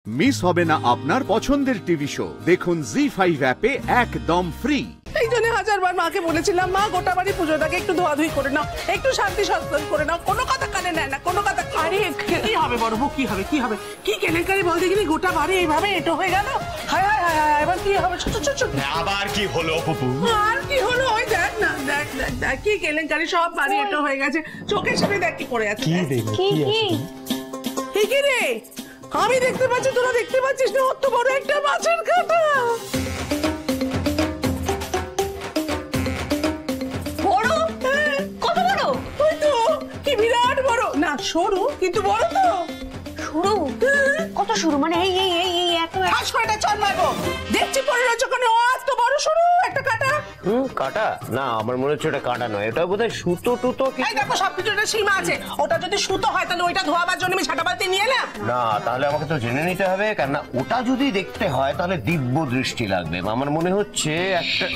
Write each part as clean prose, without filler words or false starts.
Miss হবে না আপনার পছন্দের টিভি শো। দেখুন জি5 অ্যাপে একদম ফ্রি। এই জন্য হাজারবার মাকে বলেছিলাম, মা গোটা বাড়ি পুজোটাকে একটু ধোয়াধুয়ি করে নাও, একটু শান্তি সস্তান করে নাও। কোনো কথা কানে নেয় না, কোনো কথা। আরে কি হবে বড় বউ, কি হবে কি হবে, কি কেলেঙ্কারি বল দেখিনি, গোটা বাড়ি এইভাবে এটো হয়ে গেল। হায় হায় হায় হায়, এবার কি হবে? ছোট ছোট ছোট আবার কি হলো পুপু? আর কি হলো? ওই দেখ না, দেখ দেখ দেখ কি কেলেঙ্কারি, সব বাড়ি এটো হয়ে গেছে। চোখের সামনে দেখ কি করে আছে। কি দেখো কি কি কি রে? আমি দেখতে পাচ্ছি, তোরা দেখতে পাচ্ছিস না? অত বড় একটা মাছের কাঁটা। বড়? কত বড়? ওই তো, কি বিরাট বড় না, সরু কিন্তু বড় তো। সরু? কত সরু? মানে এই এই এই এই এত হাস করে একটা চল মারবো। দেখছি পরে রয়েছে ওখানে, এত বড় সরু একটা কাঁটা। কাটা না, আমার মনে হচ্ছে ওটা কাটা নয়, এটা বোধহয় সুতো টুতো কি। এই দেখো, সবকিছু একটা সীমা আছে। ওটা যদি সুতো হয় তাহলে ওইটা ধোয়াবার জন্য আমি ছাটা বালতি নিয়ে এলাম না, তাহলে আমাকে তো জেনে নিতে হবে, কেন না ওটা যদি দেখতে হয় তাহলে দিব্য দৃষ্টি লাগবে। আমার মনে হচ্ছে একটা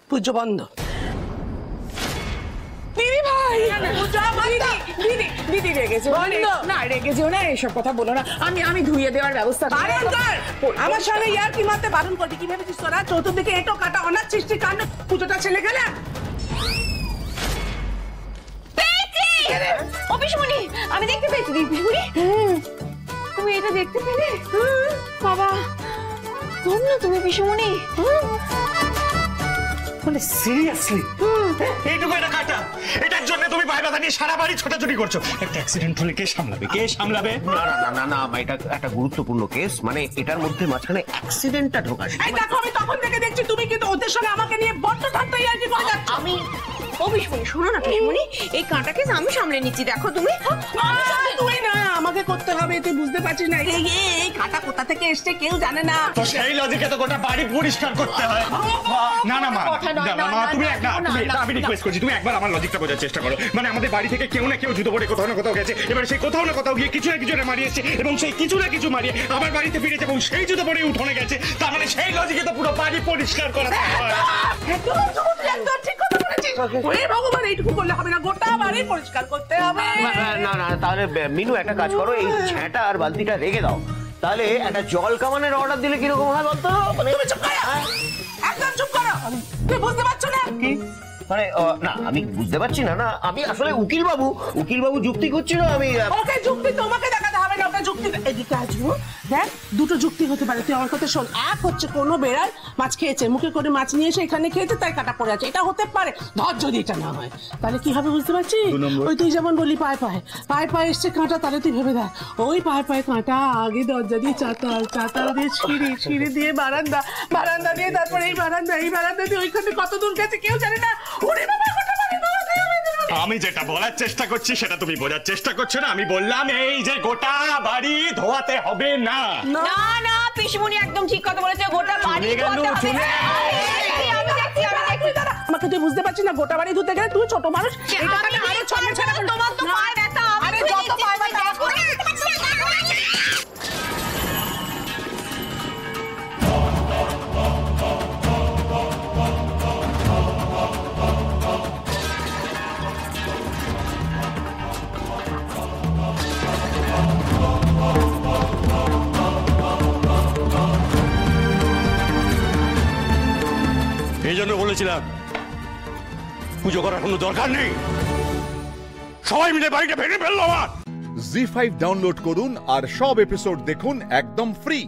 পুজো বন্ধ। দিদি ভাই, দিদি দিদি রেগেছে না, রেগেছেও না, এসব কথা বলো না। আমি ধুইয়ে দেওয়ার ব্যবস্থা বারণ কর। আমার সঙ্গে ইয়ার কি মারতে বারণ করবি? কি ভেবেছিস তোরা? চতুর্দিকে এটো কাটা অনাথ সৃষ্টি কাণ্ড, পুজোটা ছেলে গেলে। ও পিসমণি, আমি দেখতে পেয়েছি। পিসমণি, তুমি এটা দেখতে পেলে? বাবা, ধন্য তুমি পিসমণি। মানে সিরিয়াসলি এইটুকু একটা কাটা, এটার জন্য তুমি বাইরে নিয়ে সারা বাড়ি ছোটাছুটি করছো? একটা অ্যাক্সিডেন্ট হলে কে সামলাবে? কে সামলাবে? না না না না না, এটা একটা গুরুত্বপূর্ণ কেস, মানে এটার মধ্যে মাঝখানে অ্যাক্সিডেন্টটা ঢোকা। এই দেখো, আমি তখন থেকে দেখছি তুমি কিন্তু ওদের সঙ্গে আমাকে নিয়ে বড্ড ঠাট্টা ইয়ার্কি করে যাচ্ছ। আমি ও পিসমণি, শোনো না পিসমণি, এই কাঁটা কেস আমি সামলে নিচ্ছি। দেখো তুমি, তুই না, আমাকে করতে হবে। তুই বুঝতে পারছিস না এই কাঁটা কোথা থেকে এসছে কেউ জানে না। তো সেই লজিকে তো গোটা বাড়ি পরিষ্কার করতে হয়। না না মা, তুমি আমি রিকোয়েস্ট করছি, তুমি একবার আমার লজিকটা বোঝার চেষ্টা করো। মানে আমাদের বাড়ি থেকে কেউ না কেউ জুতো পরে কোথাও না কোথাও গেছে, এবার সেই কোথাও না কোথাও গিয়ে কিছু না কিছু মারিয়ে এসছে, এবং সেই কিছু না কিছু মারিয়ে আবার বাড়িতে ফিরেছে এবং সেই জুতো পরে উঠোনে গেছে। তার মানে সেই লজিকে তো পুরো বাড়ি পরিষ্কার করা হয়। একদম ঠিক কথা বলেছিস। ওরে ভগবান, এইটুকু করলে হবে না, গোটা বাড়ি পরিষ্কার করতে হবে। না না, তাহলে মিনু একটা কাজ করো, এই ঝ্যাঁটা আর বালতিটা রেখে দাও, তাহলে একটা জল কামানের অর্ডার দিলে কিরকম হয় বলতো? তুমি চুপ করো, একদম চুপ করো। তুই বুঝতে পারছো না কি মানে? না আমি বুঝতে পারছি না। না আমি আসলে উকিল বাবু যুক্তি করছিল। আমি ওকে যুক্তি তোমাকে দেখাতে হবে না, ওকে যুক্তি এদিকে আসবো। দেখ, দুটো যুক্তি হতে পারে, তুই আমার কথা শোন। এক হচ্ছে কোনো বেড়াল মাছ খেয়েছে, মুখে করে মাছ নিয়ে এসে এখানে খেয়েছে, তাই কাটা পড়ে আছে, এটা হতে পারে। ধর যদি এটা না হয় তাহলে কি হবে বুঝতে পারছিস? ওই তুই যেমন বলি পায়ে পায়ে এসছে কাঁটা, তাহলে তুই ভেবে দেখ, ওই পায়ে কাঁটা আগে দরজা দিয়ে চাতাল দিয়ে সিঁড়ি দিয়ে বারান্দা দিয়ে, তারপরে এই বারান্দা দিয়ে ওইখানে কত দূর গেছে কেউ জানে না। ওরে বাবা, গোটা বাড়ি ধোয়া। আমি যেটা বলার চেষ্টা করছি সেটা তুমি বোঝার চেষ্টা করছো না। আমি বললাম এই যে গোটা বাড়ি ধোয়াতে হবে না। না না পিসমণি একদম ঠিক কথা বলেছে, গোটা বাড়ি ধুতে হবে। আমি দেখছি আমাকে তুই বুঝতে পারছিস না? গোটা বাড়ি ধুতে গেলে তুই ছোট মানুষ, এটা কানে আরো ছড়ে ছড়ে। তোমার তো পায়ে ব্যথা। আরে যত পায়ে ব্যথা দেখো। এই জন্য বলেছিলাম পুজো করার কোনো দরকার নেই, সবাই মিলে বাড়িটা ভেঙে ফেললো। আমার জি5 ডাউনলোড করুন আর সব এপিসোড দেখুন একদম ফ্রি।